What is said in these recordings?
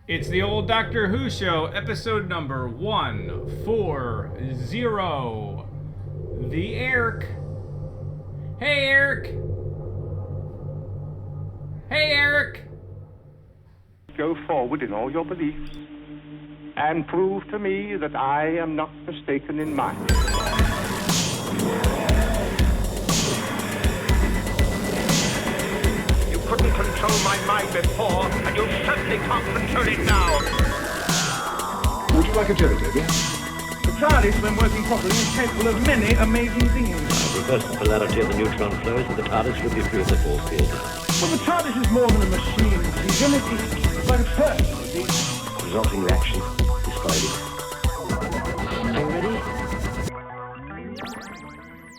It's the old Doctor Who show, episode number 140. The Eric. Hey, Eric. Hey, Eric. Go forward in all your beliefs and prove to me that I am not mistaken in mine. You couldn't control my mind before, and you certainly can't control it now. Would you like a jelly, Toby? The TARDIS, when working properly, is capable of many amazing things. Because the polarity of the neutron flows with the TARDIS would be free of the force field. Well, the TARDIS is more than a machine. It's like a person, you see. The resulting reaction is Spidey. Are you ready?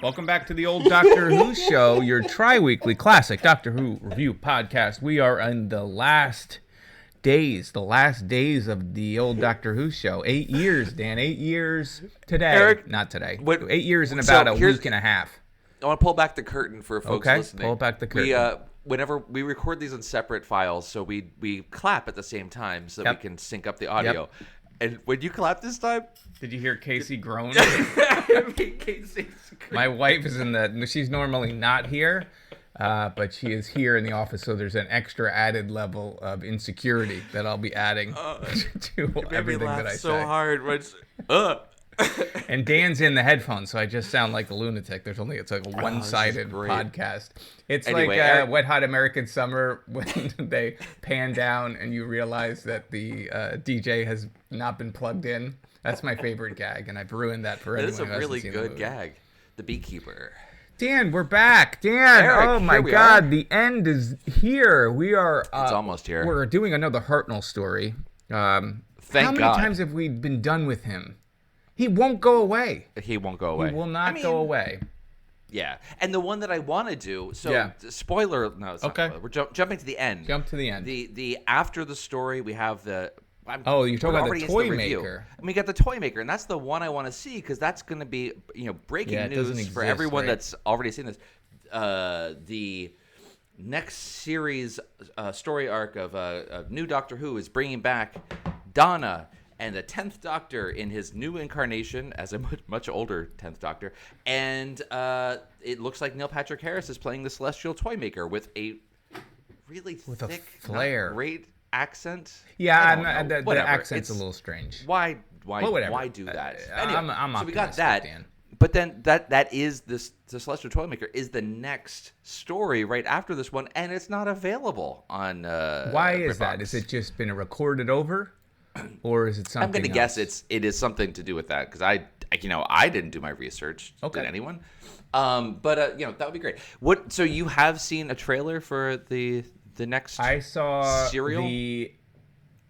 Welcome back to the old Doctor Who show, your tri-weekly classic Doctor Who review podcast. We are in the last days of the old Doctor Who show. 8 years, Dan. 8 years today. Eric, not today. what, 8 years in about a week and a half. I want to pull back the curtain for folks listening. Pull back the curtain. Whenever we record these in separate files, so we clap at the same time so that we can sync up the audio. Yep. And when you clap this time... Did you hear Casey groan? Casey. My wife is she's normally not here, but she is here in the office, so there's an extra added level of insecurity that I'll be adding to everything that I say. So hard. And Dan's in the headphones, so I just sound like a lunatic. It's like a one-sided podcast. It's anyway, like Wet Hot American Summer when they pan down and you realize that the DJ has not been plugged in. That's my favorite gag, and I've ruined that for anyone who hasn't seen the movie. That is a really good gag. The Beekeeper. Dan, we're back. Dan, Eric, oh my God, the end is here. We are. It's almost here. We're doing another Hartnell story. Thank How many God. times have we been done with him? He won't go away. He won't go away. He will not go away. Yeah, and the one that I want to do. So, spoiler. No, it's not spoiler. We're jumping to the end. Jump to the end. The after the story, we have the. You're talking about the toy maker. And we got the toy maker, and that's the one I want to see because that's going to be breaking news for everyone that's already seen this. The next series story arc of new Doctor Who is bringing back Donna and the 10th Doctor in his new incarnation as a much older 10th Doctor, and it looks like Neil Patrick Harris is playing the Celestial Toy Maker with a really thick, flair, great accent. Yeah, the accent's a little strange. Why do that? Anyway, I'm so we got that. Dan. But then that is the Celestial Toy Maker is the next story right after this one, and it's not available on. Why is that? Is it just been recorded over, or is it something? I'm going to guess it is something to do with that because I didn't do my research. Okay. Did anyone? But that would be great. What? So you have seen a trailer for the next? I saw serial? the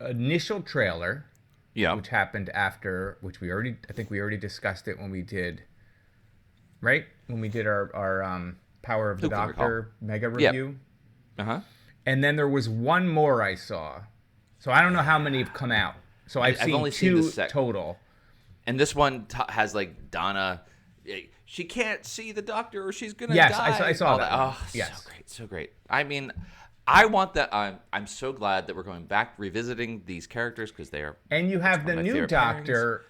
initial trailer. Yeah. Which happened after, I think we already discussed it when we did. Right? When we did our Power of the Doctor mega review. Yep. Uh-huh. And then there was one more I saw. So I don't know how many have come out. So I've seen two total. And this one has like Donna. She can't see the Doctor or she's going to die. Yes, I saw that. Oh, yes. So great. I mean, I want that. I'm so glad that we're going back, revisiting these characters because they are. And you have the new Doctor,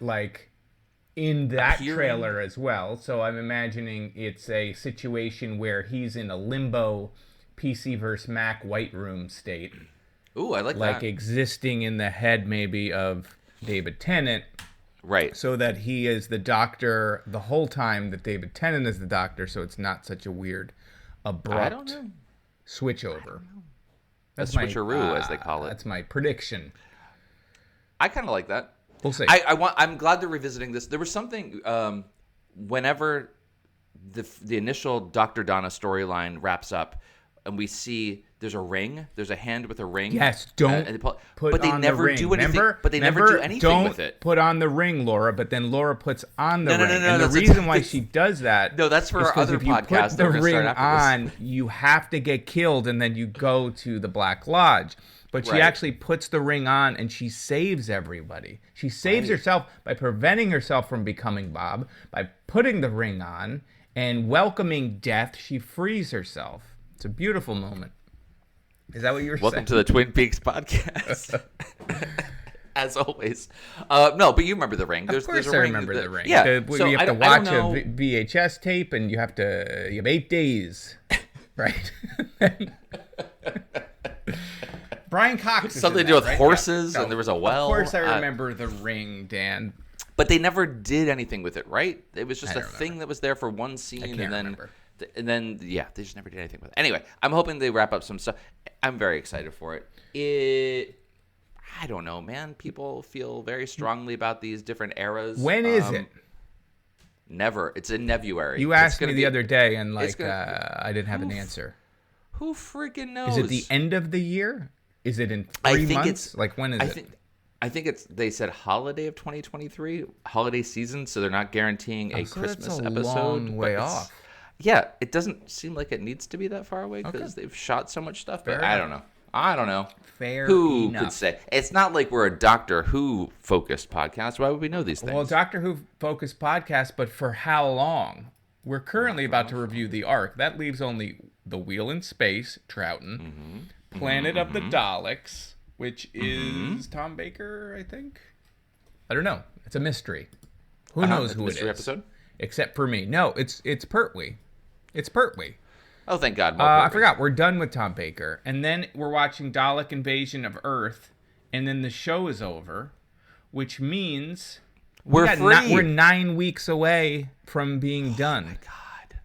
in that trailer as well. So I'm imagining it's a situation where he's in a limbo PC versus Mac White Room state. Ooh, I like that. Like existing in the head maybe of David Tennant. Right. So that he is the Doctor the whole time that David Tennant is the Doctor, so it's not such a weird, abrupt switch over. That's a switcheroo, as they call it. That's my prediction. I kind of like that. We'll see. I'm glad they're revisiting this. There was something whenever the initial Dr. Donna storyline wraps up, and we see there's a ring, there's a hand with a ring. Yes, don't put but they on never the ring. Do anything. Remember, but they never do anything with it. Don't put on the ring, Laura. But then Laura puts on the ring, No, and the reason why she does that. No, that's for our other podcast. If you put the ring on, you have to get killed, and then you go to the Black Lodge. But she actually puts the ring on, and she saves everybody. She saves herself by preventing herself from becoming Bob, by putting the ring on, and welcoming death. She frees herself. It's a beautiful moment. Is that what you were saying? Welcome to the Twin Peaks podcast. as always. No, but you remember the ring. Of course, I remember the ring. Yeah, so you have to watch a VHS tape, and you have 8 days, right? Brian Cox. Something to do with horses, and there was a well. Of course, I remember the ring, Dan. But they never did anything with it, right? It was just a thing that was there for one scene, I can't remember. And then they just never did anything with it. Anyway, I'm hoping they wrap up some stuff. I'm very excited for it. I don't know, man. People feel very strongly about these different eras. When is it? Never. It's in February. You asked me the other day, and I didn't have an answer. Who freaking knows? Is it the end of the year? Is it in 3 months? When is it? I think they said holiday of 2023, holiday season, so they're not guaranteeing a Christmas that's a episode. Long way off. Yeah, it doesn't seem like it needs to be that far away because they've shot so much stuff. But I don't know. Fair Who enough. could say? It's not like we're a Doctor Who focused podcast. Why would we know these things? Well, Doctor Who focused podcast, but for how long? We're currently about to review the Ark. That leaves only The Wheel in Space, Troughton, Planet of the Daleks, which is Tom Baker, I think. I don't know. It's a mystery. Who knows who it is? Mystery episode? Except for me. No, it's Pertwee. It's Pertwee. Oh, thank God. I forgot. We're done with Tom Baker. And then we're watching Dalek Invasion of Earth. And then the show is over. Which means we're free. We're 9 weeks away from being done. Oh, my God.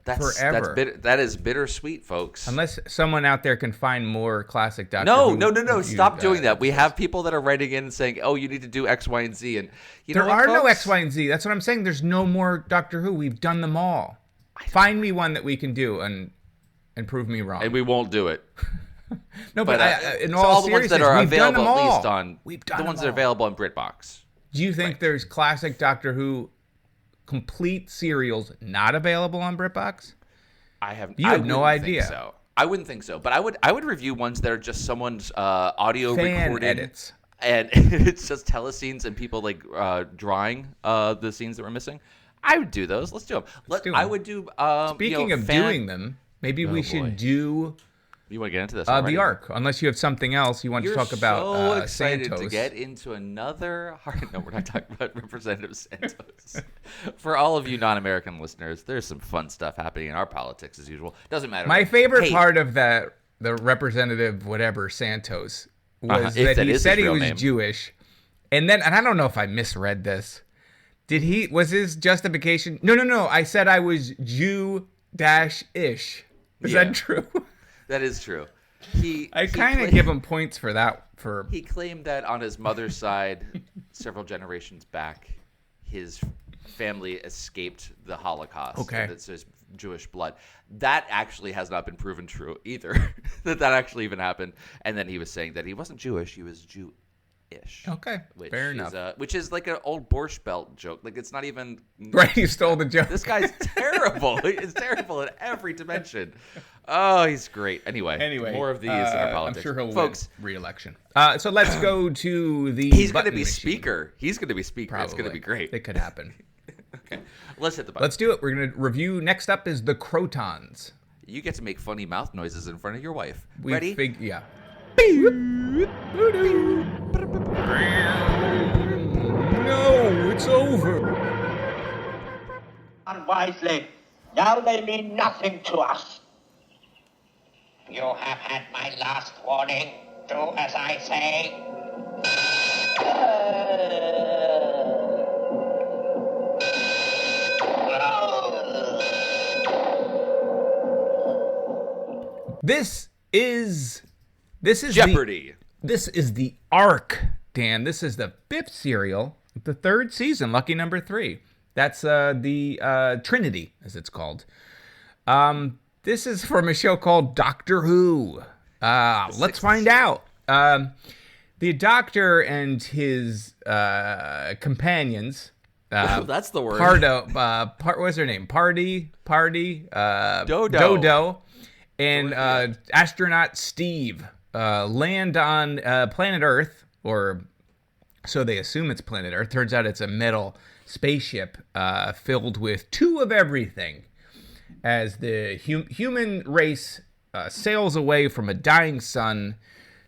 That's forever. That is bittersweet, folks. Unless someone out there can find more classic Doctor Who. No. Stop doing that. We have people that are writing in and saying, oh, you need to do X, Y, and Z. And there are no X, Y, and Z. That's what I'm saying. There's no more Doctor Who. We've done them all. Find me one that we can do and prove me wrong. And we won't do it. No, but in so all the ones that are available, at least on the ones that are available on BritBox. Do you think there's classic Doctor Who complete serials not available on BritBox? You have no idea. So I wouldn't think so, but I would review ones that are just someone's audio fan recording edits, and it's just telescenes and people drawing the scenes that we're missing. I would do those. Let's do them. I would do. Speaking of doing them, maybe we should do. You want to get into this? The Ark, unless you have something else you want to talk about. So excited Santos. to get into another. No, we're not talking about Representative Santos. For all of you non-American listeners, there's some fun stuff happening in our politics as usual. Doesn't matter. My favorite part of the Representative whatever Santos was that he said he was Jewish, and I don't know if I misread this. Was his justification? No. I said I was Jew-ish. Is that true? That is true. I kind of give him points for that. He claimed that on his mother's side, several generations back, his family escaped the Holocaust. Okay. That's his Jewish blood. That actually has not been proven true either. that actually even happened. And then he was saying that he wasn't Jewish, he was Jewish. Okay, fair enough. Which is like an old Borscht Belt joke. Like it's not even right. He stole the joke. This guy's terrible. He's terrible in every dimension. Oh, he's great. Anyway, more of these in our politics. I'm sure he'll win re-election. So let's go to the. He's going to be machine. speaker. He's going to be speaker. Probably. It's going to be great. It could happen. Okay, let's hit the button. Let's do it. We're going to review. Next up is the Crotons. You get to make funny mouth noises in front of your wife. Ready? Yeah. No, it's over. Unwisely. Now they mean nothing to us. You have had my last warning. Do as I say. This is Jeopardy. This is the Ark, Dan. This is the 5th serial, the 3rd season, lucky number 3. That's the Trinity, as it's called. This is from a show called Doctor Who. Let's find out. The Doctor and his companions. That's the word. What's her name? Dodo. And astronaut Steve land on planet Earth, or so they assume it's planet Earth. Turns out it's a metal spaceship filled with 2 of everything. As the human race sails away from a dying sun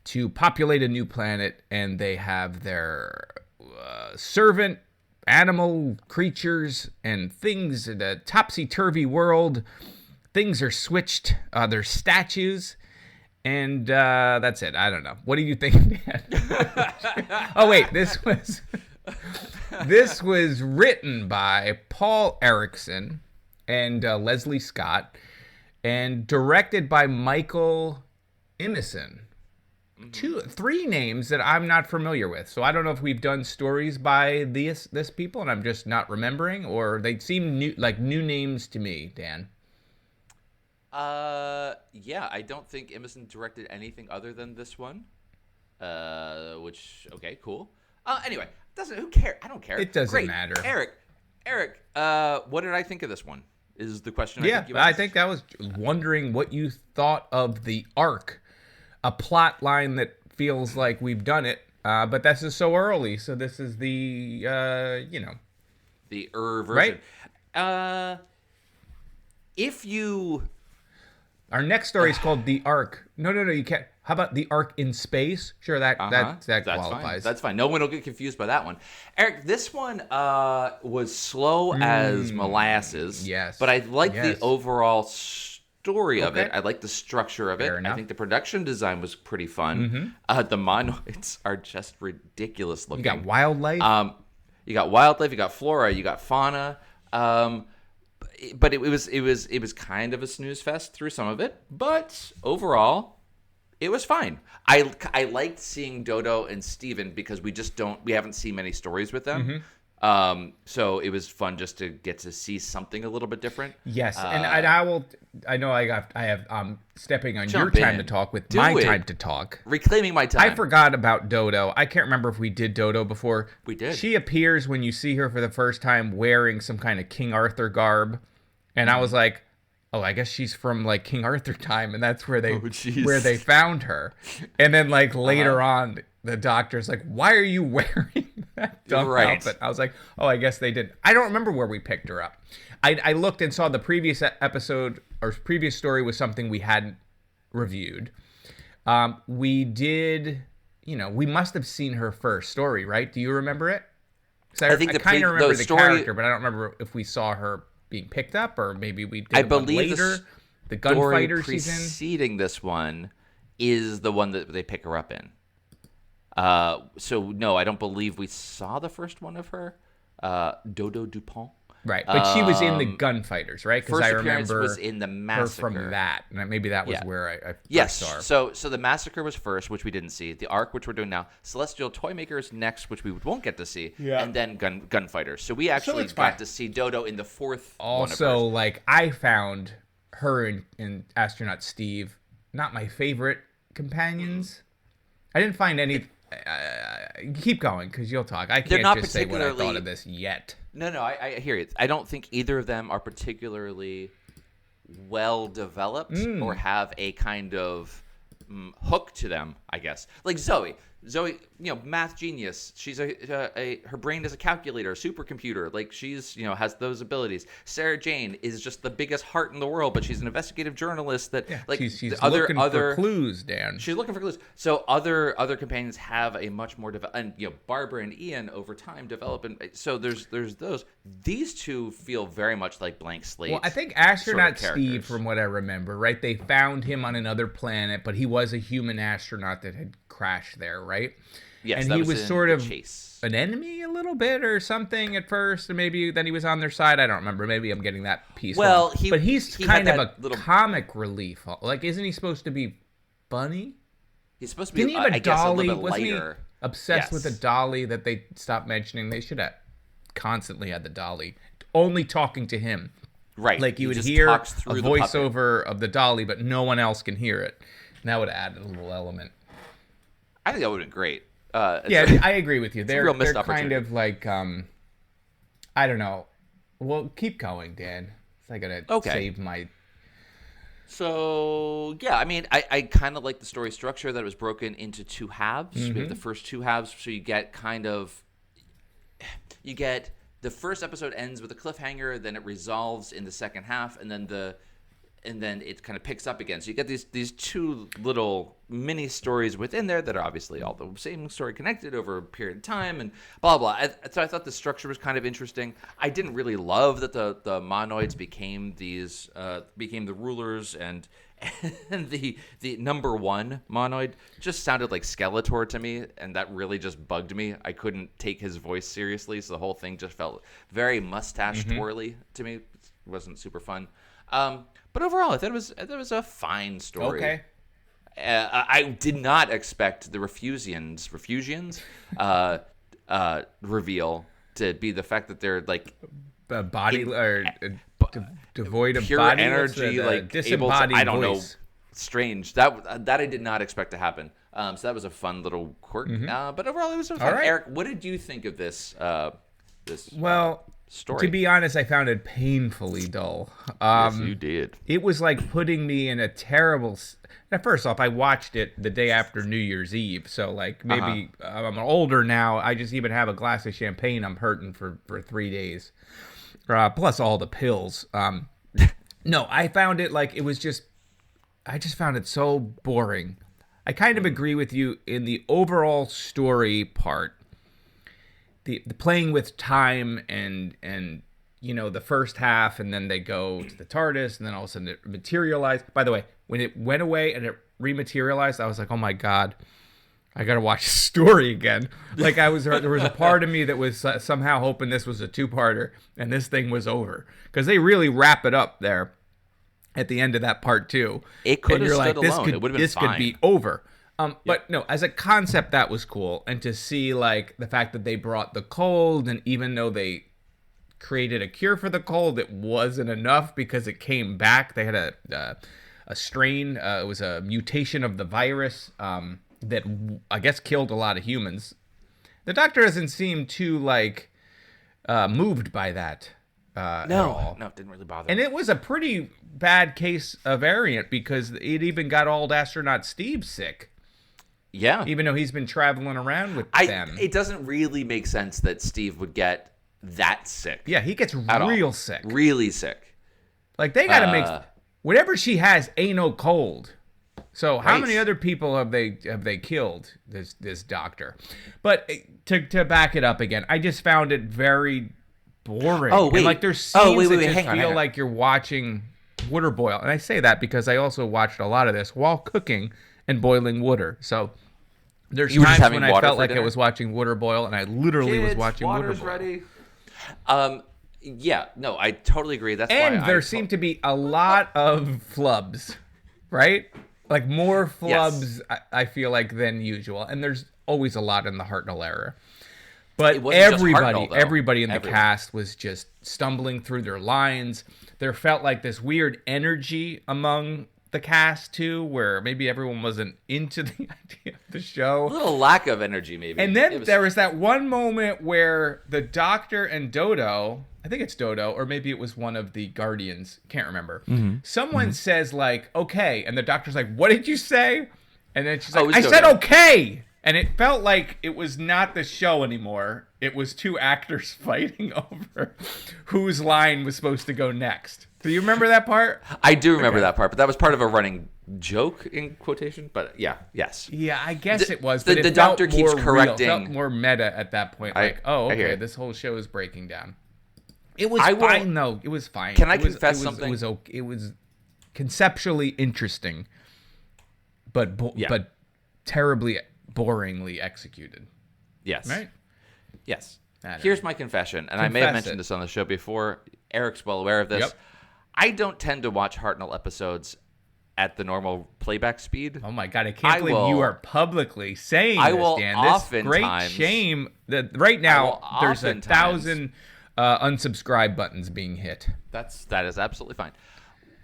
to populate a new planet, and they have their servant animal creatures and things in a topsy-turvy world. Things are switched. There's statues. And that's it. I don't know. What do you think, Dan? Oh, wait. This was written by Paul Erickson and Leslie Scott and directed by Michael Imison. 3 names that I'm not familiar with. So I don't know if we've done stories by this people and I'm just not remembering, or they seem new names to me, Dan. Yeah, I don't think Emerson directed anything other than this one. Okay, cool. Anyway, who cares? I don't care. It doesn't matter. Eric, what did I think of this one? Is the question. I think I was wondering what you thought of the arc, a plot line that feels like we've done it, but this is so early. So this is the the version, right? Our next story is called The Ark. No, you can't. How about The Ark in Space? Sure, that qualifies. Fine. That's fine. No one will get confused by that one. Eric, this one was slow as molasses. Yes. But I like the overall story of it. I like the structure of it. Fair enough. I think the production design was pretty fun. The monoids are just ridiculous looking. You got wildlife. You got wildlife. You got flora. You got fauna. But it was kind of a snooze fest through some of it, but overall, it was fine. I liked seeing Dodo and Steven because we haven't seen many stories with them. So it was fun just to get to see something a little bit different. Yes, and I know I have stepping on your time to talk with my time to talk. Reclaiming my time. I forgot about Dodo. I can't remember if we did Dodo before. We did. She appears when you see her for the first time wearing some kind of King Arthur garb. And I was like, oh, I guess she's from like King Arthur time, and that's where they found her. And then like later on, the doctor's like, why are you wearing that dumb outfit? I was like, oh, I guess they did. I don't remember where we picked her up. I looked and saw the previous episode or previous story was something we hadn't reviewed. We did, we must have seen her first story, right? Do you remember it? I kind of remember the character, but I don't remember if we saw her being picked up, or maybe we did later. The gunfighter preceding this one is the one that they pick her up in. So no, I don't believe we saw the first one of her, Dodo Dupont. Right, but she was in the gunfighters, right? Because I remember was in the massacre. Her from that, and maybe that was where I first saw her. So the massacre was first, which we didn't see. The Ark, which we're doing now. Celestial Toymakers next, which we won't get to see. Yeah. And then gunfighters. So we actually got to see Dodo in the fourth one of hers. Like, I found her and Astronaut Steve not my favorite companions. I didn't find any... keep going, because you'll talk. I can't just say what I thought of this yet. No, I hear you. I don't think either of them are particularly well developed or have a kind of hook to them, I guess. Like Zoe, math genius. She's her brain is a calculator, a supercomputer. Like she's, has those abilities. Sarah Jane is just the biggest heart in the world, but she's an investigative journalist that she's looking for clues, Dan. She's looking for clues. So other companions have a much more and Barbara and Ian over time develop, and so there's those. These two feel very much like blank slate. Well, I think Astronaut Steve, from what I remember, right? They found him on another planet, but he was a human astronaut that had crashed there, right? Yes, and he was sort of an enemy a little bit or something at first, and maybe then he was on their side. I don't remember. Maybe I'm getting that piece wrong. But he's kind of a comic relief. Like, isn't he supposed to be funny? He's supposed to be, a little bit lighter. Wasn't he obsessed with a dolly that they stopped mentioning? They should have constantly had the dolly only talking to him. Right. Like you would hear a voiceover of the dolly, but no one else can hear it. And that would add a little element. I think that would have been great. I agree with you. They're kind of like, I don't know. Well, keep going, Dan. I gotta save my... So, yeah, I mean, I kind of like the story structure that it was broken into two halves. Mm-hmm. We have the first two halves, so you get the first episode ends with a cliffhanger, then it resolves in the second half, and then then it kind of picks up again. So you get these two little mini stories within there that are obviously all the same story connected over a period of time and blah, blah. So I thought the structure was kind of interesting. I didn't really love that the monoids became the rulers, and the number one monoid just sounded like Skeletor to me, and that really just bugged me. I couldn't take his voice seriously, so the whole thing just felt very mustache twirly to me. It wasn't super fun. But overall, I thought it was a fine story. Okay. I did not expect the Refusians reveal to be the fact that they're like body devoid of pure body energy, like disembodied I don't voice. know, strange. That I did not expect to happen. So that was a fun little quirk. But overall, it was fun. Right. Eric, what did you think of this? Story. To be honest, I found it painfully dull. Yes, you did. It was like putting me in a terrible. Now, first off, I watched it the day after New Year's Eve, so like maybe I'm older now. I just even have a glass of champagne, I'm hurting for 3 days, plus all the pills. No, I found it like it was just. I just found it so boring. I kind of agree with you in the overall story part. The playing with time and the first half, and then they go to the TARDIS, and then all of a sudden it materialized. By the way, when it went away and it rematerialized, I was like, oh my god, I gotta watch the story again. Like there was a part of me that was somehow hoping this was a 2-parter and this thing was over, because they really wrap it up there at the end of that part 2. It could have stood alone. It would have been fine. This could be over. But no, as a concept, that was cool. And to see, like, the fact that they brought the cold, and even though they created a cure for the cold, it wasn't enough because it came back. They had a strain. It was a mutation of the virus that I guess killed a lot of humans. The Doctor doesn't seem too, like, moved by that at all. No, it didn't really bother And me. it was a pretty bad case of variant, because it even got old astronaut Steve sick. Yeah. Even though he's been traveling around with them. It doesn't really make sense that Steve would get that sick. Yeah, he gets real sick. Really sick. Like, they got to make... Whatever she has ain't no cold. So how Right. many other people have they killed, this doctor? But to back it up again, I just found it very boring. Oh, wait. And, like, there's scenes that just hang on. feel like you're watching water boil. And I say that because I also watched a lot of this while cooking and boiling water. So there's You were just times having when I water felt for like dinner? I was watching water boil, and I literally was watching water water's boil. ready. Yeah, no, I totally agree. That's And why there seemed to be a lot of flubs, right? Like more flubs, Yes. I feel like, than usual. And there's always a lot in the Hartnell era. But It wasn't just everybody, Hartnell, though. everybody in the Everyone. cast was just stumbling through their lines. There felt like this weird energy among the cast too, where maybe everyone wasn't into the idea of the show. A little lack of energy, maybe. And then there was that one moment where the Doctor and Dodo, I think it's Dodo, or maybe it was one of the Guardians, can't remember. Someone says, like, okay, and the Doctor's like, what did you say? And then she's like, I said okay! And it felt like it was not the show anymore. It was two actors fighting over whose line was supposed to go next. Do you remember that part? I do remember that part, but that was part of a running joke in quotation. But yeah, yes. Yeah, I guess it was. The But it Doctor felt keeps more correcting. Real, felt more meta at that point. I Like, oh, hear okay, it. this whole show is breaking down. It was I will- fine, though. It was fine. Can I It was- confess it was, something? It was okay. It was conceptually interesting, but terribly boringly executed. Yes. Right? Yes. I don't Here's my confession, and I may have Confess mentioned it. this on the show before. Eric's well aware of this. Yep. I don't tend to watch Hartnell episodes at the normal playback speed. Oh my god! I can't believe you are publicly saying I this, will Dan. This great oftentimes- shame that right now I will there's oftentimes- 1,000 unsubscribe buttons being hit. That is absolutely fine.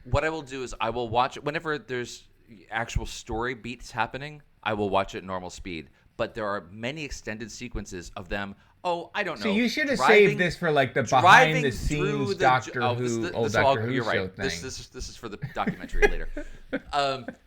What I will do is I will watch it whenever there's actual story beats happening. I will watch it at normal speed. But there are many extended sequences of them. Oh, I don't know. So you should have driving- saved this for like the driving behind the through scenes the- Doctor oh, Who, this- old this all- Doctor Who you're show right. thing. This is for the documentary later.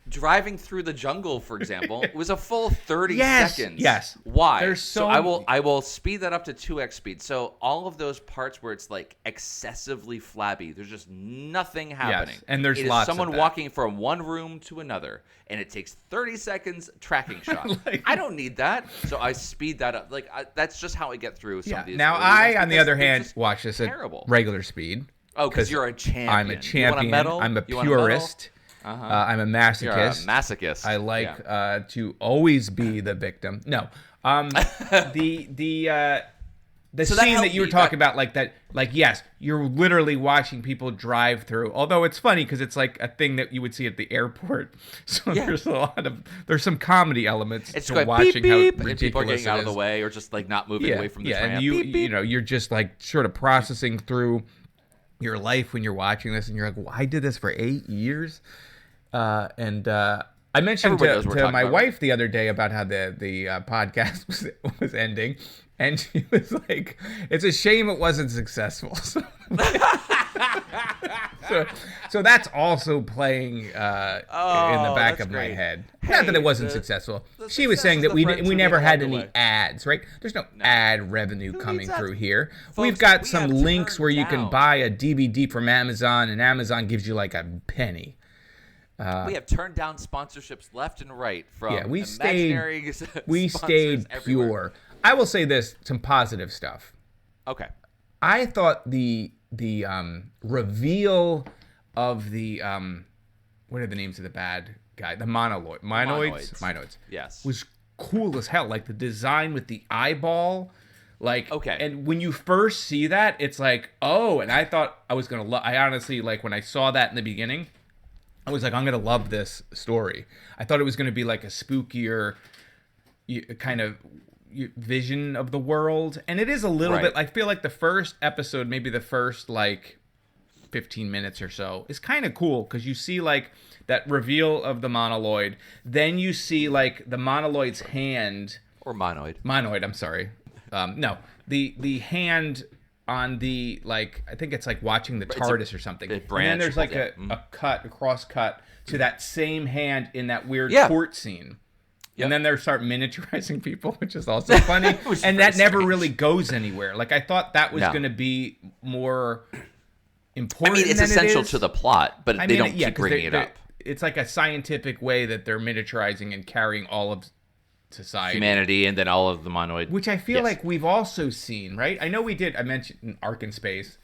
driving through the jungle, for example, was a full 30 seconds. Yes. Why? There's so I will speed that up to 2x speed. So all of those parts where it's like excessively flabby, there's just nothing happening. Yes. And there's it lots is someone of that. walking from one room to another, and it takes 30 seconds tracking shot. I don't need that, so I speed that up. That's just how I get through some of these. Now early ones on the because other they're hand, just watch this at terrible. regular speed. Oh, because you're a champion. I'm a champion. You want a medal? I'm a You want a medal? purist. I'm a masochist. You're a masochist. I like to always be the victim. No, the So scene that you were talking about, like that, like yes, you're literally watching people drive through. Although it's funny because it's like a thing that you would see at the airport. So there's some comedy elements it's to going watching beep, beep, how and ridiculous people are getting it out of the is. way or just like not moving away from the tram. And you're just like sort of processing through your life when you're watching this, and you're like, well, I did this for 8 years. I mentioned to my wife the other day about how the podcast was ending, and she was like, "It's a shame it wasn't successful." So that's also playing in the back of my head. Not that it wasn't successful. She was saying that we never had any ads, right? There's no ad revenue coming through here. We've got some links where you can buy a DVD from Amazon, and Amazon gives you like a penny. We have turned down sponsorships left and right from we imaginary stayed everywhere. pure. I will say this, some positive stuff. Okay. I thought the reveal of the what are the names of the bad guy? The monoids. Yes. Was cool as hell. Like the design with the eyeball. Like, okay. And when you first see that, it's like, oh, and I thought I was gonna I honestly, like, when I saw that in the beginning, I was like, I'm going to love this story. I thought it was going to be like a spookier kind of vision of the world. And it is a little bit, I feel like the first episode, maybe the first like 15 minutes or so, is kind of cool because you see like that reveal of the monoloid. Then you see like the monoloid's hand. Or monoid. Monoid, I'm sorry. No, the hand on the, like, I think it's like watching the TARDIS or something. And then there's like a cross cut to that same hand in that weird court scene. Yep. And then they start miniaturizing people, which is also funny. And that never really goes anywhere. Like, I thought that was going to be more important. I mean, it's essential to the plot, but they don't keep bringing it up. It's like a scientific way that they're miniaturizing and carrying all of society, humanity, and then all of the monoid, which I feel like we've also seen, right? I know we did. I mentioned Ark in Space.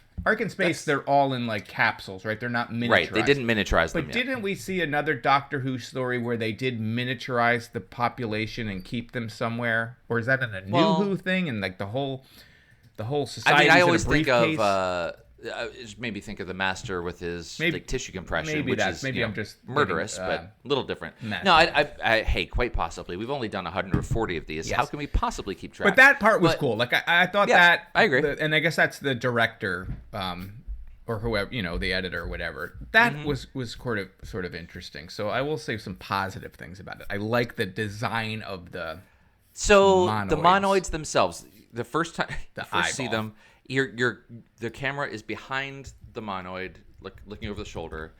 They're all in like capsules, right? They're not miniaturized. Right, they didn't miniaturize them. But didn't we see another Doctor Who story where they did miniaturize the population and keep them somewhere? Or is that in a New Who thing? And like the whole society. I mean, I always think of. Maybe think of the Master with his like tissue compression, which is I'm just murderous, but a little different. No, hey, quite possibly. We've only done 140 of these. Yes. How can we possibly keep track? But that part was cool. Like I thought that. I agree. And I guess that's the director, or whoever, the editor or whatever. That was sort of interesting. So I will say some positive things about it. I like the design of the. So monoids. The monoids themselves, the first time you first see them. The camera is behind the monoid, looking over the shoulder,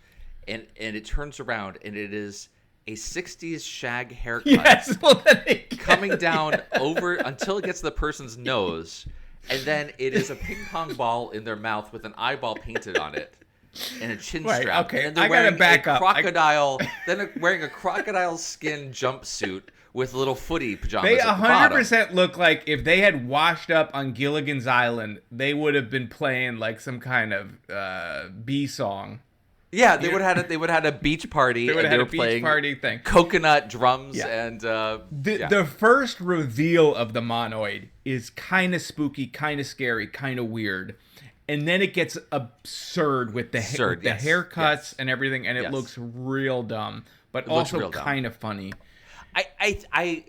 and it turns around, and it is a 60s shag haircut. Yes, coming down over until it gets to the person's nose, and then it is a ping pong ball in their mouth with an eyeball painted on it, and a chin strap. Okay, and I gotta back up. Wearing a crocodile skin jumpsuit with little footy pajamas. They at the bottom. 100% look like if they had washed up on Gilligan's Island, they would have been playing like some kind of bee song. Yeah, they would have had a beach party. They would have had a beach playing party thing. Coconut drums and the first reveal of the monoid is kind of spooky, kind of scary, kind of weird. And then it gets absurd with the haircuts and everything, and it looks real dumb, but also kind of funny. I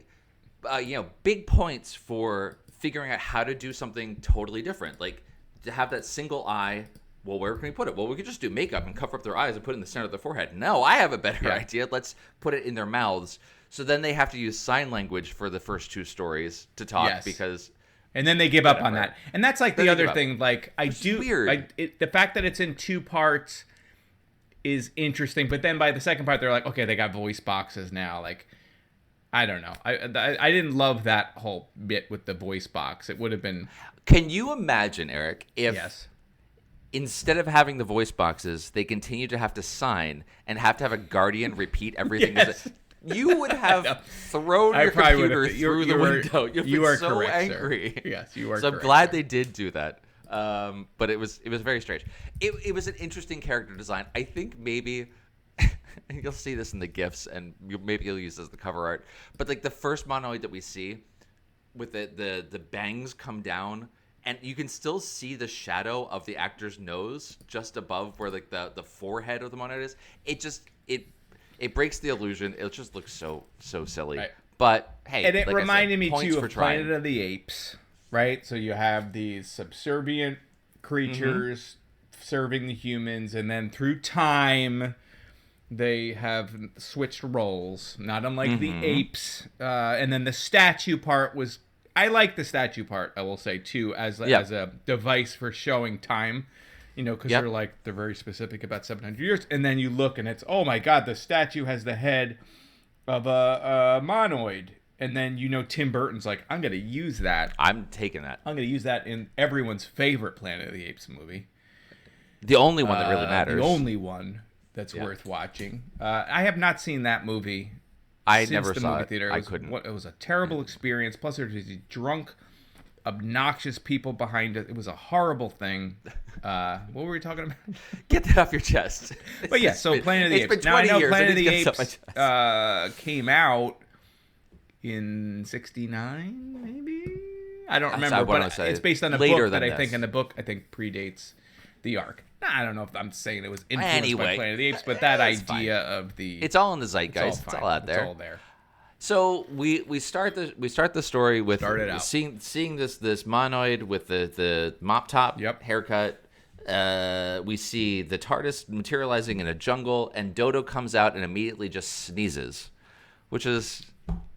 big points for figuring out how to do something totally different. Like to have that single eye. Well, where can we put it? Well, we could just do makeup and cover up their eyes and put it in the center of their forehead. No, I have a better idea. Let's put it in their mouths. So then they have to use sign language for the first two stories to talk because. And then they give up on that. And that's like the other thing. Like weird. The fact that it's in two parts. is interesting. But then by the second part, they're like, okay, they got voice boxes now. Like, I don't know. I didn't love that whole bit with the voice box. It would have been. Can you imagine, Eric, if yes. instead of having the voice boxes, they continue to have to sign and have to have a guardian repeat everything? Yes. You would have thrown your computer through the window. You are so correct, angry. Sir. Yes, you are. So correct, I'm glad sir. they did do that. But it was very strange. It was an interesting character design. I think maybe you'll see this in the GIFs, and maybe you'll use this as the cover art. But like the first monoid that we see, with the bangs come down, and you can still see the shadow of the actor's nose just above where like the forehead of the monoid is. It breaks the illusion. It just looks so silly. Right. But hey, and it like reminded me points too for of trying. Planet of the Apes, right? So you have these subservient creatures serving the humans, and then through time, they have switched roles, not unlike the apes. And then the statue part was, I like the statue part, I will say too, as a device for showing time. You know, because they're very specific about 700 years. And then you look and it's, oh my God, the statue has the head of a monoid. And then, you know, Tim Burton's like, I'm going to use that. I'm taking that. I'm going to use that in everyone's favorite Planet of the Apes movie. The only one that really matters. The only one that's worth watching. I have not seen that movie. I since never the saw movie it. Theater. I couldn't. It was a terrible experience. Plus, there was these drunk, obnoxious people behind it. It was a horrible thing. What were we talking about? Get that off your chest. But yeah, so Planet of the Apes. Now I know Planet of the Apes came out in '69, maybe. I don't remember, but it's based on a book that I think predates the Ark. I don't know if I'm saying it was influenced by Planet of the Apes, but that idea of the it's all in the zeitgeist. It's all out there. It's all there. So we start the story with seeing this monoid with the mop top haircut. We see the TARDIS materializing in a jungle, and Dodo comes out and immediately just sneezes, which is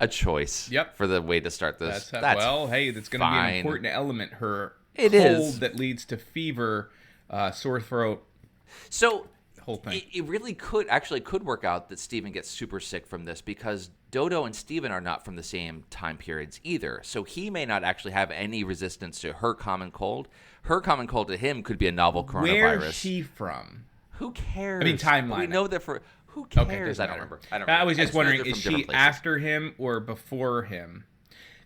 a choice for the way to start this. That's that's going to be an important element. Her cold that leads to fever, sore throat. So whole thing. It really could work out that Steven gets super sick from this, because Dodo and Steven are not from the same time periods either. So he may not actually have any resistance to her common cold. Her common cold to him could be a novel coronavirus. Where's she from? Who cares? I mean, timeline. We know that for... Who cares? Okay, I don't remember. I was just wondering, is she after him or before him?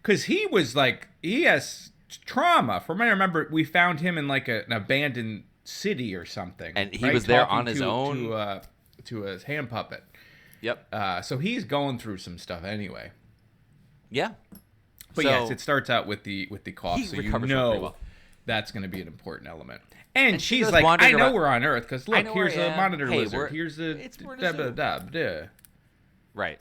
Because he was like, he has trauma. From what I remember, we found him in like an abandoned city or something. And he was there on his own. To a hand puppet. Yep. So he's going through some stuff anyway. Yeah. But yes, it starts out with the cough, so you know that's going to be an important element. And she's like, I know we're on Earth, because look, here's a monitor lizard. Here's a... Right.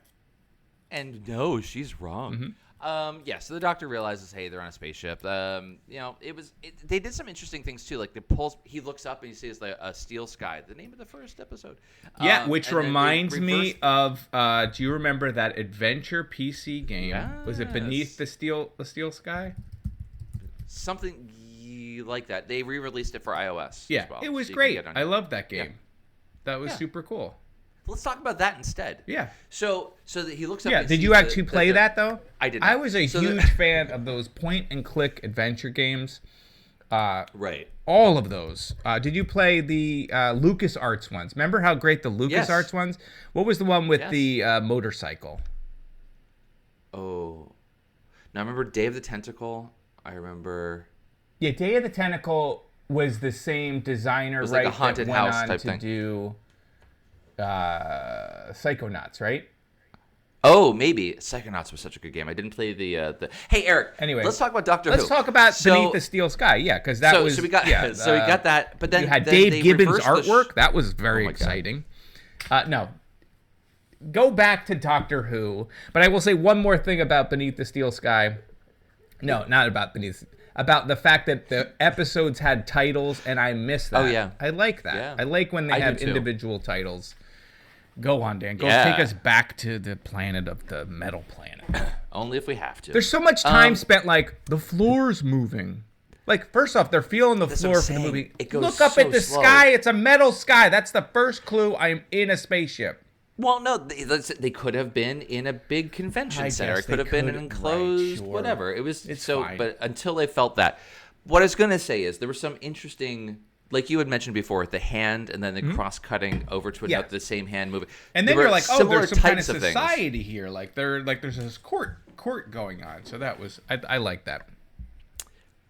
And no, she's wrong. So the Doctor realizes, hey, they're on a spaceship. They did some interesting things too. Like he looks up and he sees a steel sky. The name of the first episode. Which reminds me of. Do you remember that adventure PC game? Yes. Was it Beneath the Steel Sky? Something like that. They re-released it for iOS. Yeah, as well, it was great. I loved that game. Yeah. That was super cool. Let's talk about that instead. Yeah. So that he looks up. Yeah. Did you actually play that though? I did not. I was a huge fan of those point-and-click adventure games. Right. All of those. Did you play the LucasArts ones? Remember how great the LucasArts ones? What was the one with the motorcycle? Oh. Now I remember Day of the Tentacle. I remember. Yeah, Day of the Tentacle was the same designer, like a haunted house went on type to thing. Do Psychonauts, right? Oh, maybe. Psychonauts was such a good game. I didn't play the... Hey, Eric. Anyway, let's talk about Doctor Who. Let's talk about Beneath the Steel Sky. Yeah, because that was... So we got that. But then you had Dave Gibbons' artwork. That was very exciting. No. Go back to Doctor Who. But I will say one more thing about Beneath the Steel Sky. No, not about about the fact that the episodes had titles, and I miss that. Oh, yeah. I like that. Yeah. I like when they have individual titles. Go on, Dan. Take us back to the planet of the metal planet. Only if we have to. There's so much time spent like, the floor's moving. Like, first off, they're feeling the That's floor what for I'm the saying. movie. It goes Look up so at the slow. sky. It's a metal sky. That's the first clue. I'm in a spaceship. Well, no, they could have been in a big convention center. It could have been an enclosed, whatever. It was fine. But until they felt that, what I was going to say is there was some interesting, like you had mentioned before, the hand and then the cross-cutting over to another, the same hand moving. And then There you're were like, oh, similar there's some kind of types things. society here. Like, there's this court going on. So that was, I like that.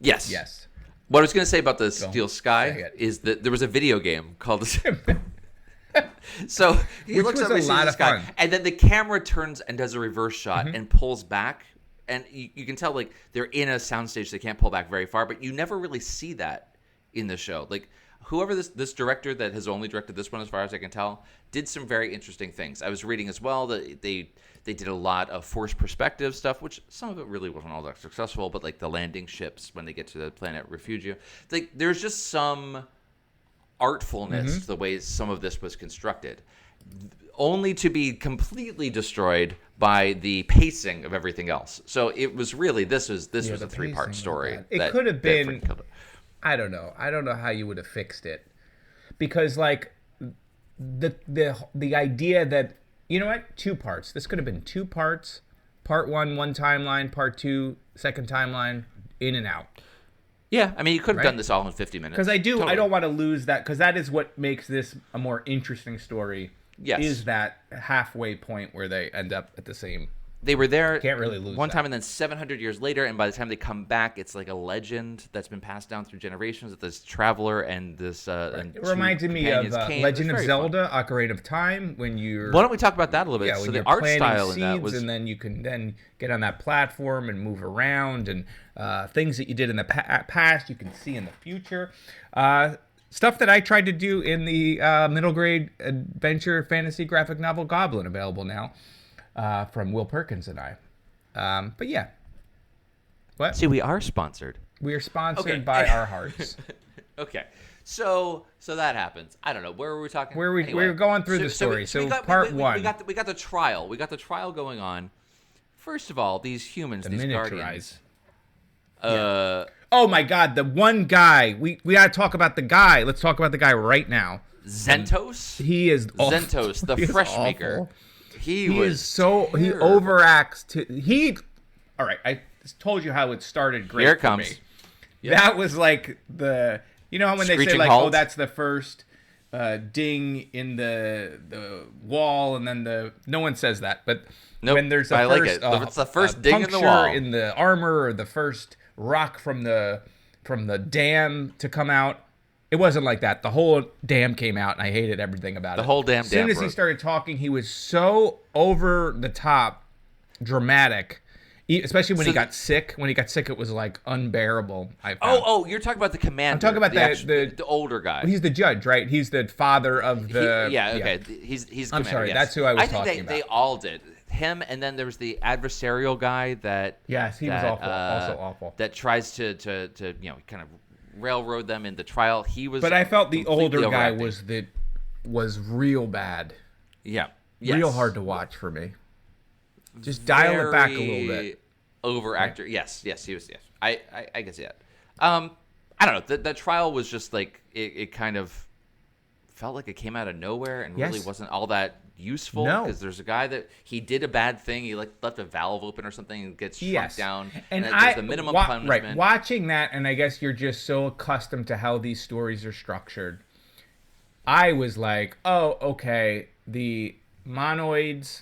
Yes. What I was going to say about the Steel Sky Say it. is that there was a video game called So he Which looks was up a and sees lot the of sky, fun. and then the camera turns and does a reverse shot and pulls back, and you can tell like they're in a soundstage, they can't pull back very far, but you never really see that in the show. Like whoever this director that has only directed this one, as far as I can tell, did some very interesting things. I was reading as well that they did a lot of forced perspective stuff, which some of it really wasn't all that successful, but like the landing ships when they get to the planet Refugio, like there's just some artfulness to the way some of this was constructed, only to be completely destroyed by the pacing of everything else. So it was really this was a 3-part story. It could have been. I don't know how you would have fixed it, because like the idea that, you know what, 2 parts. This could have been 2 parts. Part 1, one timeline. Part 2, second timeline. In and out. Yeah, I mean, you could have Right? done this all in 50 minutes. Because I Totally. don't want to lose that, because that is what makes this a more interesting story. Yes. Is that halfway point where they end up at the same. They were there Can't really lose one that. time, and then 700 years later, and by the time they come back, it's like a legend that's been passed down through generations. That this traveler and this and It reminded me of Legend of Zelda: Ocarina of Time, when you're. Why don't we talk about that a little bit? Yeah, So when the you're art planting style seeds, in that was and then you can then get on that platform and move around, and things that you did in the past you can see in the future. Stuff that I tried to do in the middle grade adventure fantasy graphic novel Goblin, available now from Will Perkins and I. But yeah. What? See, we are sponsored. We are sponsored Okay. by our hearts. Okay, so that happens. I don't know where were we talking. We were going through the story. So part 1. We got the trial. We got the trial going on. First of all, these humans, these guardians. Oh my God, the one guy. We got to talk about the guy. Let's talk about the guy right now. Zentos. He is awful. Zentos, the He is fresh awful. maker. He is so he terrible. overacts. All right, I told you how it started. Great. Here it for comes. me. Yep. That was like the, you know, when they say Screeching like, halt. oh, that's the first ding in the wall, and then no one says that, but Nope, when there's I a like first, it. It's the first ding in the puncture wall. in the armor, or the first rock from the dam to come out. It wasn't like that. The whole dam came out, and I hated everything about it. The whole damn As soon dam as he broke. started talking, he was so over the top, dramatic. Especially when he got sick. When he got sick, it was like unbearable. I found. Oh, you're talking about the commander. I'm talking about the older guy. He's the judge, right? He's the father of the. Okay. He's I'm commander, sorry, yes. that's who I was I think talking they about. all did. Him, and then there was the adversarial guy that. Yes, he was awful. Also awful. That tries to kind of railroad them in the trial. He was. But I felt the completely older guy overacting. was real bad. Yeah. Real Yes. hard to watch for me. Just dial it back a little bit. Overactor. Yes, he was. Yes, I guess yeah. I don't know. The trial was just like it kind of felt like it came out of nowhere and really Yes. wasn't all that useful. No. Because there's a guy that he did a bad thing. He like left a valve open or something and gets shrunk down. And there's the minimum punishment. Right, watching that, and I guess you're just so accustomed to how these stories are structured. I was like, oh, okay, the monoids,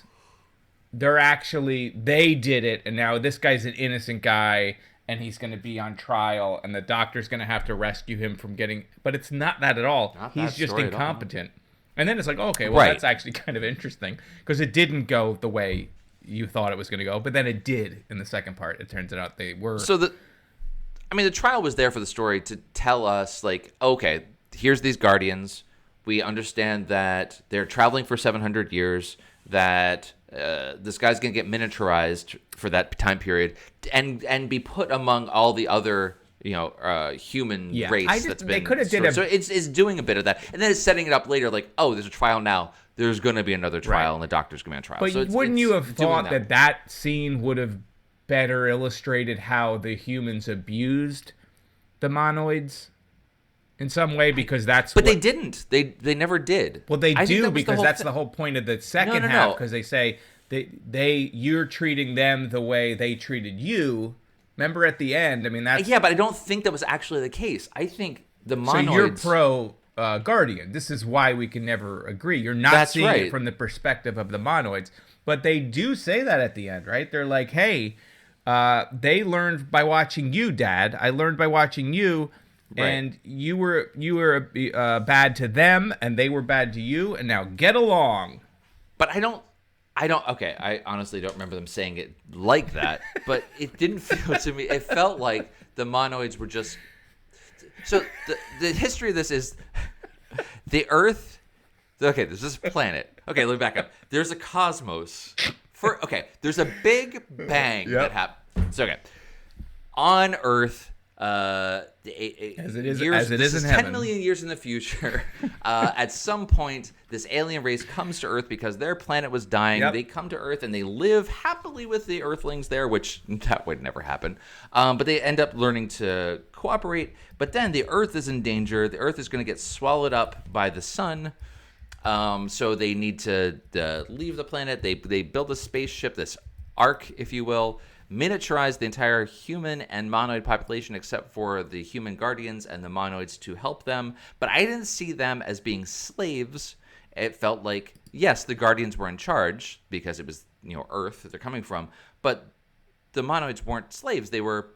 they did it, and now this guy's an innocent guy, and he's going to be on trial, and the doctor's going to have to rescue him from getting... But it's not that at all. Not He's that just story at all. incompetent. And then it's like, okay, well, Right. that's actually kind of interesting, because it didn't go the way you thought it was going to go, but then it did in the second part. It turns out they were... So the trial was there for the story to tell us, like, okay, here's these guardians. We understand that they're traveling for 700 years, that this guy's going to get miniaturized for that time period and be put among all the other, human race that's been... They could have did so it's doing a bit of that. And then it's setting it up later, like, oh, there's a trial now. There's going to be another trial, and the doctor's going to be on trial. But So it's wouldn't you have doing thought that scene would have better illustrated how the humans abused the monoids in some way because that's. But they didn't. They never did. Well, they do because that's the whole point of the second half. Because they say you're treating them the way they treated you. Remember at the end? I mean, that's but I don't think that was actually the case. I think the monoids. So you're pro Guardian. This is why we can never agree. You're not seeing it from the perspective of the monoids, but they do say that at the end, right? They're like, hey. They learned by watching you, Dad. I learned by watching you, and you were bad to them, and they were bad to you, and now get along. But I don't. Okay, I honestly don't remember them saying it like that. But it didn't feel to me. It felt like the monoids were just. So the history of this is the Earth. Okay, there's this planet. Okay, let me back up. There's a cosmos. There's a big bang that happened. So, on Earth, as it is in heaven, 10 million years in the future, at some point, this alien race comes to Earth because their planet was dying. Yep. They come to Earth and they live happily with the Earthlings there, which that would never happen. But they end up learning to cooperate. But then the Earth is in danger. The Earth is going to get swallowed up by the sun. So they need to leave the planet. They build a spaceship, this ark, if you will, miniaturize the entire human and monoid population except for the human guardians and the monoids to help them. But I didn't see them as being slaves. It felt like, yes, the guardians were in charge because it was, Earth that they're coming from. But the monoids weren't slaves. They were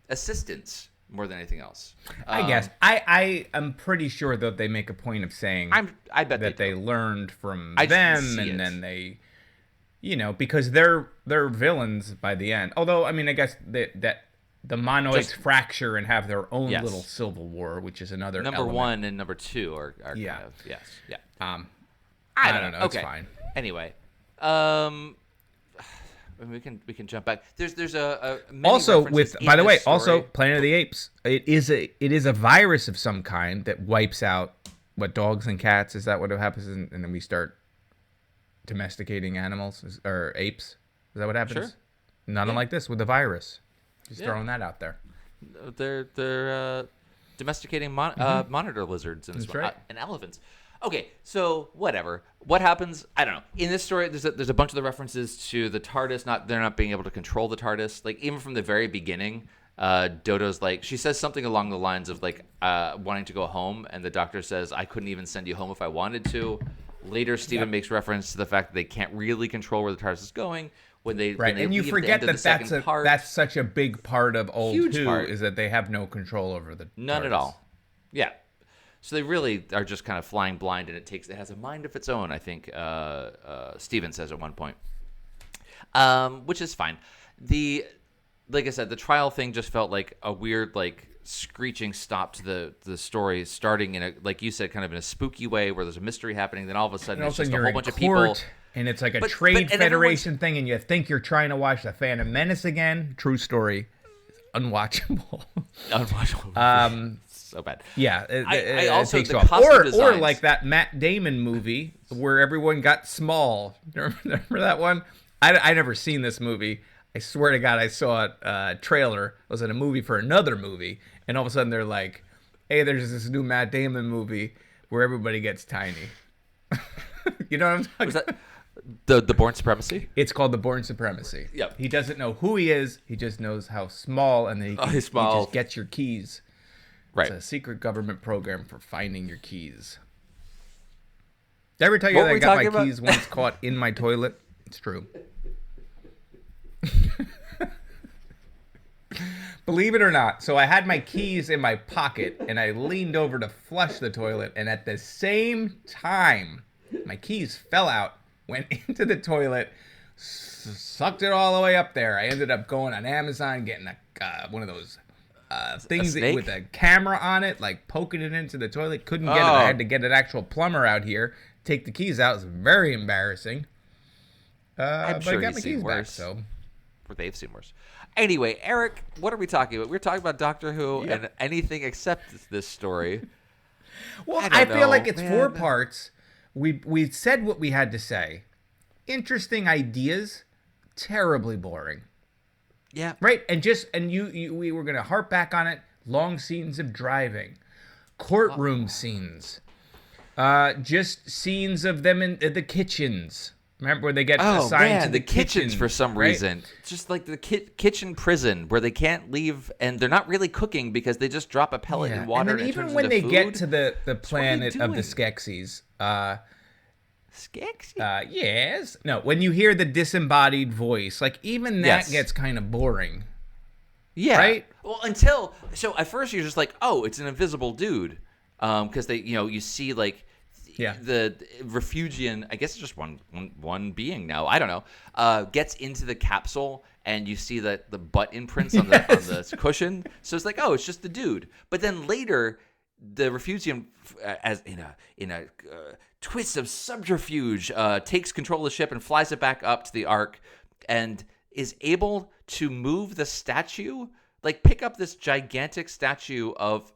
assistants more than anything else. I guess. I am pretty sure that they make a point of saying I bet that they learned from them and then they... because they're villains by the end. Although, I mean, I guess that the monoids fracture and have their own little civil war, which is another number element. 1 and number 2 are kind of yeah. I don't know. Okay. It's fine. Anyway, we can jump back. There's a also with by the way story. Also Planet of the Apes. It is a virus of some kind that wipes out dogs and cats. Is that what happens? And then we start domesticating animals or apes. Is that what happens? Sure. Nothing like this with the virus. Just throwing that out there. They're domesticating monitor lizards and elephants. Okay, so whatever. What happens? I don't know. In this story, there's a bunch of the references to the TARDIS. They're not being able to control the TARDIS. Like even from the very beginning, Dodo's like she says something along the lines of like wanting to go home, and the Doctor says, "I couldn't even send you home if I wanted to." Later, Stephen makes reference to the fact that they can't really control where the TARDIS is going when they and you forget that that's such a big part of Old Who is that they have no control over the none TARDIS. At all. Yeah. So they really are just kind of flying blind, and it has a mind of its own. I think Stephen says at one point, which is fine. Like I said, the trial thing just felt like a weird screeching stop to the story, starting in a, like you said, kind of in a spooky way where there's a mystery happening. Then all of a sudden, it's just a whole bunch of people. And it's like a trade federation thing, and you think you're trying to watch The Phantom Menace again. True story. Unwatchable. Unwatchable. So bad. Yeah. I also takes the off. costume Or like that Matt Damon movie where everyone got small. Remember that one? I never seen this movie. I swear to God, I saw a trailer. It was in a movie for another movie. And all of a sudden they're like, hey, there's this new Matt Damon movie where everybody gets tiny. You know what I'm talking about? Was that the Born Supremacy? It's called The Born Supremacy. Yep. He doesn't know who he is. He just knows how small, and then he just gets your keys. Right. It's a secret government program for finding your keys. Did I ever tell you that I got my keys once caught in my toilet? It's true. Believe it or not. So I had my keys in my pocket, and I leaned over to flush the toilet, and at the same time, my keys fell out, went into the toilet, sucked it all the way up there. I ended up going on Amazon, getting one of those things with a camera on it, like poking it into the toilet. Couldn't get it. I had to get an actual plumber out here, take the keys out. It was very embarrassing. I'm sure I got my he's seen keys worse. Back, so. Or they've seen worse. Anyway, Eric, what are we talking about? We're talking about Doctor Who and anything except this story. Well, I feel like it's 4 parts. We said what we had to say. Interesting ideas, terribly boring. Yeah. Right? And we were going to harp back on it. long scenes of driving, courtroom scenes, just scenes of them in the kitchens. Remember where they get assigned to the kitchens for some reason. Just like the kitchen prison where they can't leave and they're not really cooking because they just drop a pellet in water. And then even when they get to the planet of the Skeksis, yes. No, when you hear the disembodied voice, like even that gets kind of boring. Yeah. Right? Well, so at first you're just like, oh, it's an invisible dude. Because they, you see like the refugian, I guess it's just one being now, I don't know, gets into the capsule and you see the butt imprints on the cushion. So it's like, oh, it's just the dude. But then later, the refugian, as in a twist of subterfuge, takes control of the ship and flies it back up to the Ark, and is able to move the statue, like pick up this gigantic statue of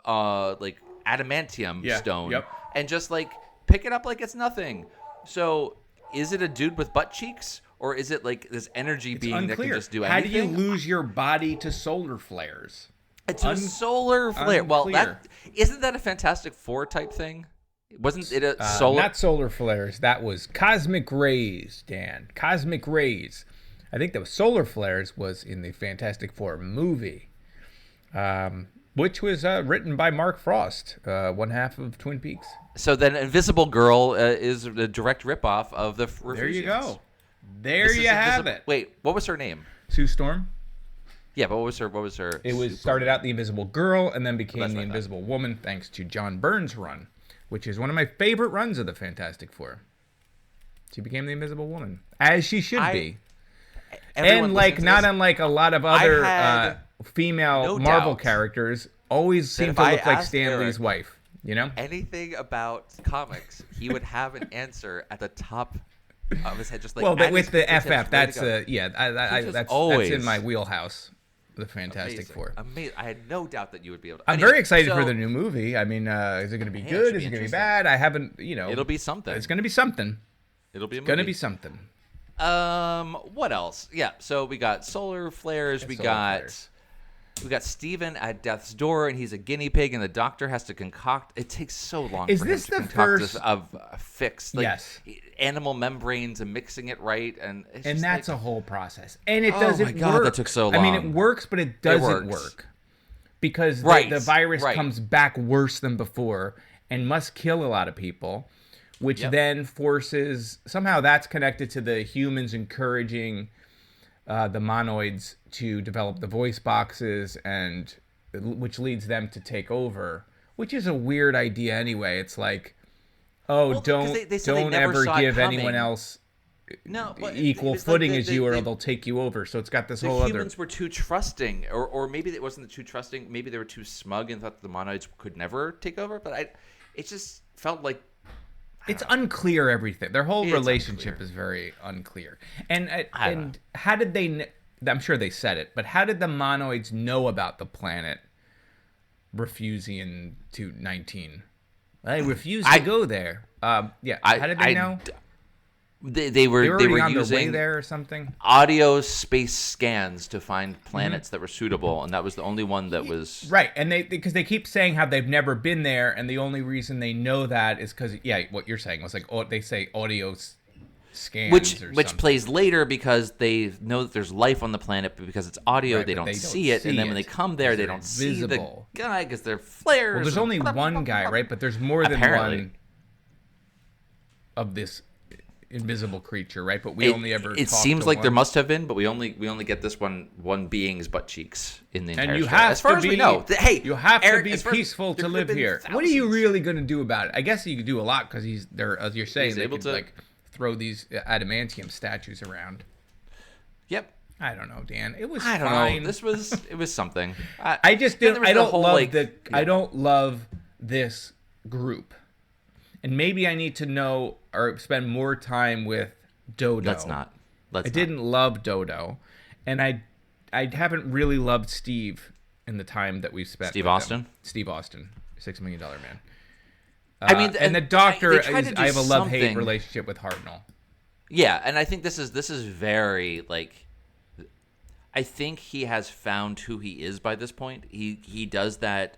like adamantium stone, and just like pick it up like it's nothing. So is it a dude with butt cheeks, or is it like this energy being that can just do anything? How do you lose your body to solar flares? It's a solar flare. Unclear. Well, isn't that a Fantastic Four type thing? Wasn't it a solar? Not solar flares. That was cosmic rays, Dan. Cosmic rays. I think that was solar flares was in the Fantastic Four movie, which was written by Mark Frost, one half of Twin Peaks. So then Invisible Girl is a direct ripoff of the Refugees. There you go. There you have it. Wait, what was her name? Sue Storm. Yeah, but what was her? It started out the Invisible Girl and then became the Invisible Woman, thanks to John Byrne's run, which is one of my favorite runs of the Fantastic Four. She became the Invisible Woman, as she should be. And like not unlike a lot of other female Marvel characters, always seem to look like Stan Lee's wife. You know, anything about comics, he would have an answer at the top of his head, just like. Well, with the FF, that's that's in my wheelhouse. The Fantastic Four. Amazing. I had no doubt that you would be able to. I'm very excited for the new movie. I mean, is it going to be good? Is it going to be bad? I haven't, It'll be something. It's going to be something. It'll be a movie. Going to be something. What else? Yeah, so we got solar flares. We got Steven at death's door, and he's a guinea pig, and the doctor has to concoct. It takes so long for him to concoct this fix. Like, animal membranes and mixing it right, and that's a whole process. And it doesn't work. Oh my God, that took so long. I mean, it works, but it doesn't work because the virus comes back worse than before and must kill a lot of people. Which then forces, somehow that's connected to the humans encouraging the monoids to develop the voice boxes, and which leads them to take over, which is a weird idea anyway. It's like, don't ever give anyone else equal footing as you, or they'll take you over. So it's got this whole other... The humans were too trusting, or maybe it wasn't too trusting. Maybe they were too smug and thought the monoids could never take over. But it just felt like... It's unclear, everything. Their whole relationship is very unclear. And how did they... I'm sure they said it, but how did the monoids know about the planet Refugian 219? They refused to go there. How did they know? They were on using their way there or something. Audio space scans to find planets that were suitable, and that was the only one that was right. And because they keep saying how they've never been there, and the only reason they know that is because what you're saying was like they say audio scans, which plays later because they know that there's life on the planet, but because it's audio, they don't see it, and then when they come there, they don't see the guy because they're flares. Well, there's only one guy, right? But there's more than one of this invisible creature, right? But we only ever. It seems like there must have been, but we only get this one being's butt cheeks in the entire. And you story. have as far to as be. We know, you have to be peaceful to live here. Thousands. What are you really going to do about it? I guess you could do a lot because he's there, as you're saying. They could like throw these adamantium statues around. Yep. I don't know, Dan. It was. I don't fine. know. It was something. I just didn't. I don't love I don't love this group. And maybe I need to know or spend more time with Dodo. Let's not. I didn't love Dodo, and I haven't really loved Steve in the time that we've spent. Steve Austin. Steve Austin, $6 Million Man. I mean, and the doctor I have a love-hate relationship with Hartnell. Yeah, and I think this is very like. I think he has found who he is by this point. He does that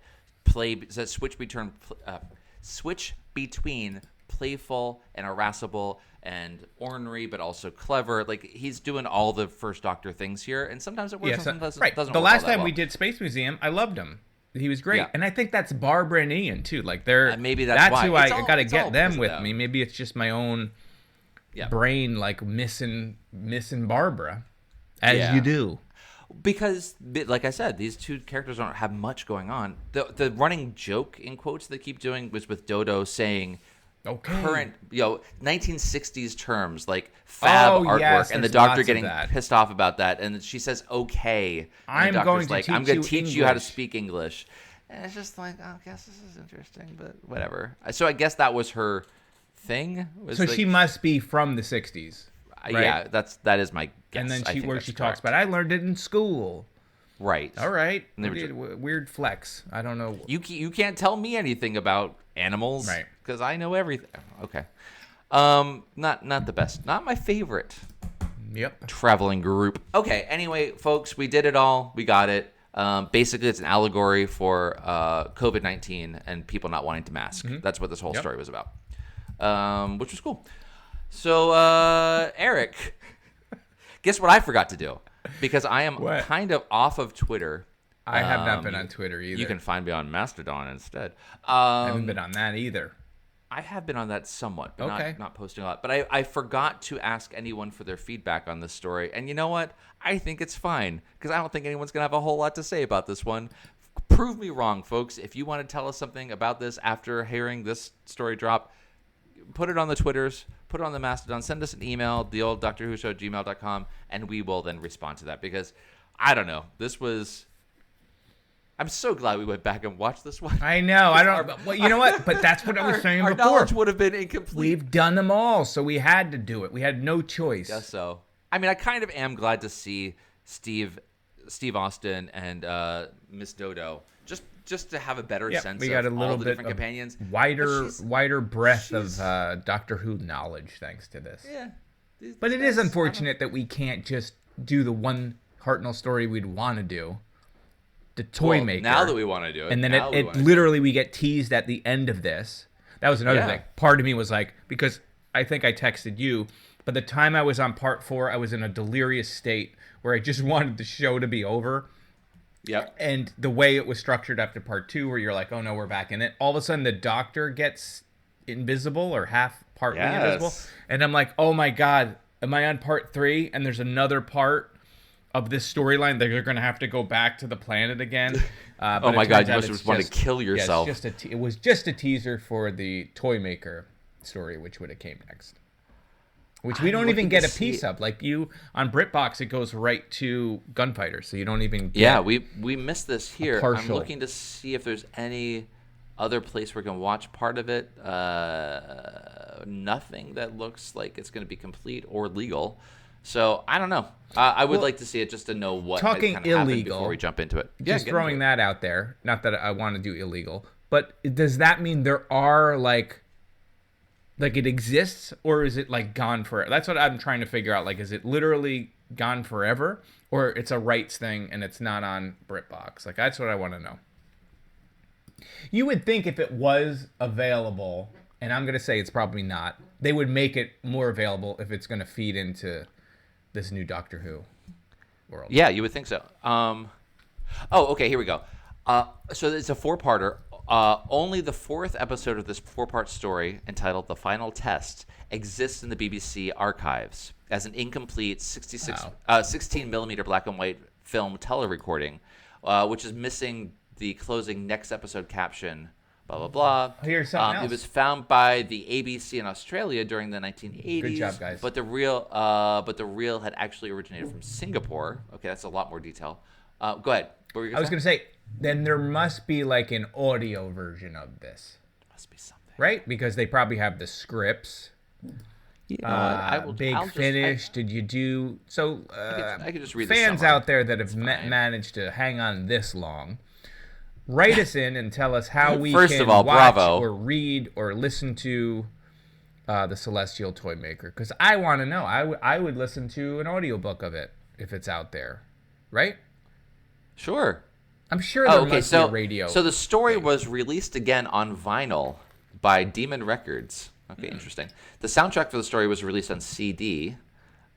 switch between playful and irascible and ornery, but also clever. Like, he's doing all the First Doctor things here, and sometimes it works, and sometimes it doesn't. The work last all that time well. we did Space Museum, I loved him. He was great, Yeah. and I think that's Barbara and Ian too. Like they're maybe that's why. who I got to get them with me. Maybe it's just my own brain, like missing Barbara, as you do. Because, like I said, these two characters don't have much going on. The running joke, in quotes, they keep doing was with Dodo saying current, 1960s terms like fab artwork, and the Doctor getting pissed off about that. And she says, "Okay," and I'm going to teach you how to speak English. And it's just like, I guess this is interesting, but whatever. So I guess that was her thing. So she must be from the 60s. Right? Yeah, that is my guess. And then she talks about, I learned it in school. Right. All right. Weird flex. I don't know. You can't tell me anything about animals, right? Because I know everything. Okay. Not the best. Not my favorite. Yep. Traveling group. Okay. Anyway, folks, we did it all. We got it. Basically, it's an allegory for COVID-19 and people not wanting to mask. Mm-hmm. That's what this whole story was about, which was cool. So, Eric, guess what I forgot to do? Because I am kind of off of Twitter. I have not been on Twitter either. You can find me on Mastodon instead. I haven't been on that either. I have been on that somewhat, but not posting a lot. But I forgot to ask anyone for their feedback on this story. And you know what? I think it's fine, because I don't think anyone's going to have a whole lot to say about this one. Prove me wrong, folks. If you want to tell us something about this after hearing this story drop, put it on the Twitters, put it on the Mastodon, send us an email, theolddoctorwhoshow@gmail.com, and we will then respond to that, because I don't know. I'm so glad we went back and watched this one. I know. Well, you know what? But that's what I was saying before. Our knowledge would have been incomplete. We've done them all, so we had to do it. We had no choice. Guess so. I mean, I kind of am glad to see Steve Austin and Miss Dodo just to have a better sense we got of a little all the bit different companions. Wider breadth of Doctor Who knowledge thanks to this. Yeah. But it is unfortunate that we can't just do the one Hartnell story we'd want to do. The Toymaker. Now that we want to do it. And then we get teased at the end of this. That was another thing. Part of me was like, because I think I texted you, by the time I was on part 4, I was in a delirious state where I just wanted the show to be over. Yep. And the way it was structured after part 2, where you're like, oh no, we're back in it. All of a sudden, the Doctor gets invisible or partly invisible. And I'm like, oh my God, am I on part 3? And there's another part of this storyline that you're going to have to go back to the planet again. Oh my God, you must just want to kill yourself. Yeah, it was just a teaser for the Toymaker story, which would have came next. Which we don't even get a piece of. Like on BritBox, it goes right to Gunfighter, so you don't even get... Yeah, we missed this here. I'm looking to see if there's any other place where we can watch part of it. Nothing that looks like it's going to be complete or legal. So, I don't know. I would like to see it just to know what talking kind of happened illegal before we jump into it. Just throwing that out there. Not that I want to do illegal. But does that mean there are, like it exists, or is it like gone forever? That's what I'm trying to figure out. Like, is it literally gone forever, or it's a rights thing and it's not on BritBox? Like, that's what I want to know. You would think if it was available, and I'm going to say it's probably not, they would make it more available if it's going to feed into this new Doctor Who world. Yeah, you would think so. Okay, here we go. So it's a 4-parter. Only the 4th episode of this 4-part story, entitled The Final Test, exists in the BBC archives as an incomplete 16mm black and white film telerecording, which is missing the closing next episode caption, blah, blah, blah. Here's something else. It was found by the ABC in Australia during the 1980s. Good job, guys. But the reel had actually originated from Singapore. Okay, that's a lot more detail. Go ahead. What were you going to say? Then there must be like an audio version of this. Must be something. Right? Because they probably have the scripts. Big Finish. Did you do... So, I could just read fans the summary. out there that have managed to hang on this long, write us in and tell us how we can watch or read or listen to the Celestial Toymaker. Because I want to know. I would listen to an audiobook of it if it's out there. right? Sure. I'm sure there must be a radio. So the story was released again on vinyl by Demon Records. Okay, interesting. The soundtrack for the story was released on CD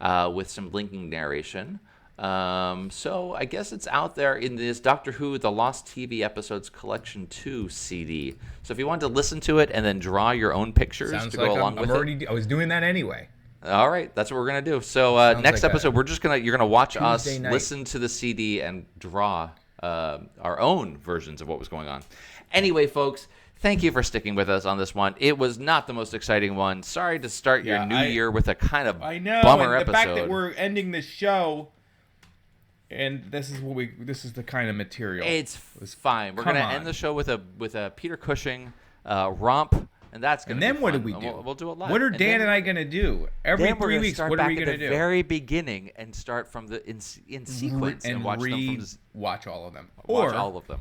with some linking narration. So I guess it's out there in this Doctor Who The Lost TV Episodes Collection 2 CD. So if you wanted to listen to it and then draw your own pictures to go along with it. I was doing that anyway. All right, that's what we're gonna do. So next episode, you're gonna watch us listen to the CD and draw our own versions of what was going on. Anyway, folks, thank you for sticking with us on this one. It was not the most exciting one. Sorry to start your new year with a kind of bummer episode. The fact that we're ending the show, and this is the kind of material. It's fine. We're gonna end the show with a Peter Cushing romp. And that's gonna. And then be what fun. do we do? We'll do it live. What are Dan and I gonna do every 3 weeks? What are we gonna do? At the very beginning and start from the in sequence and watch them watch all of them. Watch all of them.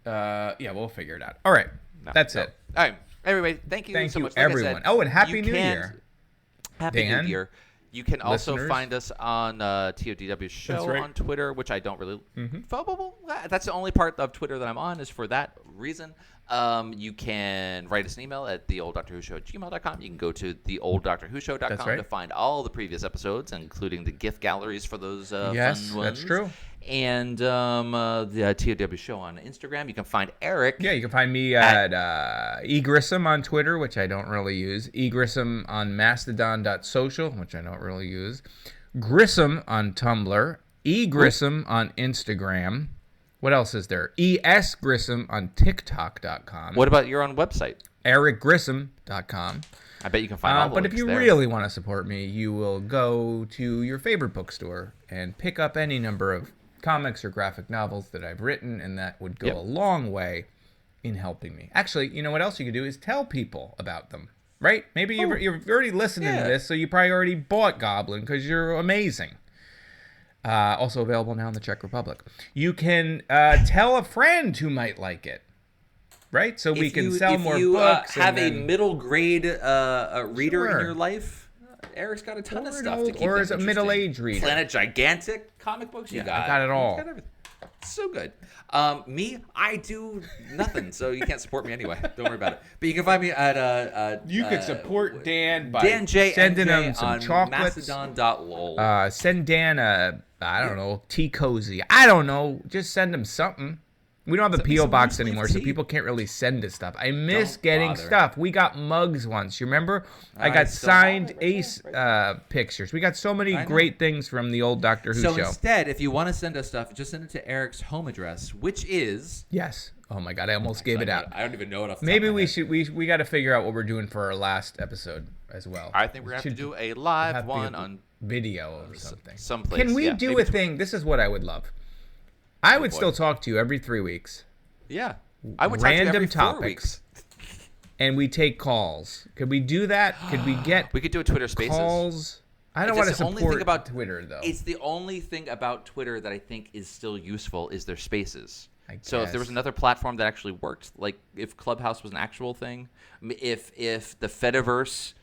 Yeah, we'll figure it out. All right, that's it. All right, everybody. Thank you so much, everyone. And Happy New Year. Happy New Year. You can also listeners. Find us on TODW's show on Twitter, which I don't really follow. That's the only part of Twitter that I'm on is for that reason. You can write us an email at theolddoctorwhoshow@gmail.com. You can go to theolddoctorwhoshow.com to find all the previous episodes, including the GIF galleries for those fun ones. That's true. And the TOW show on Instagram. You can find Eric. Yeah, you can find me at eGrissom on Twitter, which I don't really use. eGrissom on mastodon.social, which I don't really use. Grissom on Tumblr. eGrissom on Instagram. What else is there? ESGrissom on TikTok.com. What about your own website? EricGrissom.com. I bet you can find all the But links if you there. really want to support me, you will go to your favorite bookstore and pick up any number of comics or graphic novels that I've written, and that would go a long way in helping me. Actually, you know what else you could do is tell people about them, right? Maybe you're already listening to this, so you probably already bought Goblin because you're amazing. Also available now in the Czech Republic. You can tell a friend who might like it, right? So we can sell more books. If you have a middle grade reader in your life, Eric's got a ton of stuff to keep Or them is a middle-aged reader. Planet Gigantic comic books. You got. I got it all. Got everything. So good. Me, I do nothing, so you can't support me anyway. Don't worry about it. But you can find me at you can support Dan by Dan J. sending him some on chocolates. Mastodon.lol. Send Dan I don't know, tea cozy. I don't know. Just send him something. We don't have a P.O. box anymore, so people can't really send us stuff. I miss getting stuff. We got mugs once. You remember? I got signed Ace pictures. We got so many great things from the old Doctor Who show. So instead, if you want to send us stuff, just send it to Eric's home address, which is... Yes. Oh my God, I almost gave it out. I don't even know it off the Maybe top of my we head. we got to figure out what we're doing for our last episode as well. I think we're going to have to do a live one on video or something. Someplace. Can we do a thing? This is what I would love. I would still talk to you every 3 weeks. Yeah. I would talk to you every 4 weeks. And we take calls. Could we do that? Could we get We could do a Twitter Spaces. calls? I don't want to support Twitter, though. It's the only thing about Twitter that I think is still useful is their Spaces. So if there was another platform that actually worked, like if Clubhouse was an actual thing, if the Fediverse,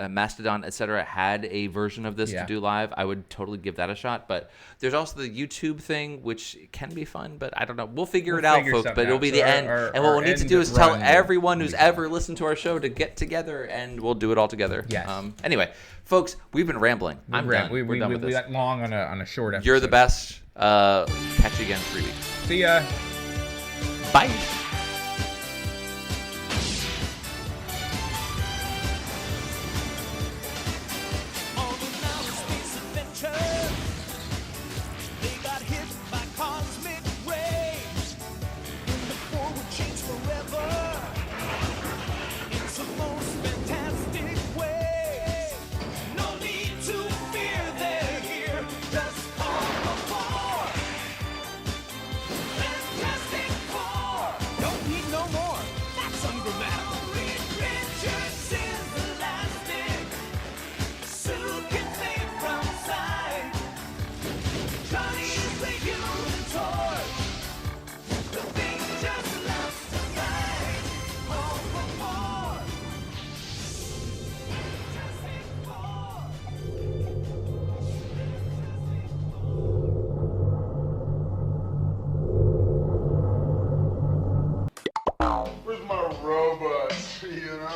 Mastodon, etc., had a version of this to do live, I would totally give that a shot. But there's also the YouTube thing, which can be fun, but I don't know. We'll figure it out, folks. But it'll be the end. And what we'll need to do is tell everyone who's ever listened to our show to get together, and we'll do it all together. Yes. Anyway, folks, we've been rambling. I'm done. We're done with this. We got long on a short episode. You're the best. Catch you again in 3 weeks. See ya. Bye. see,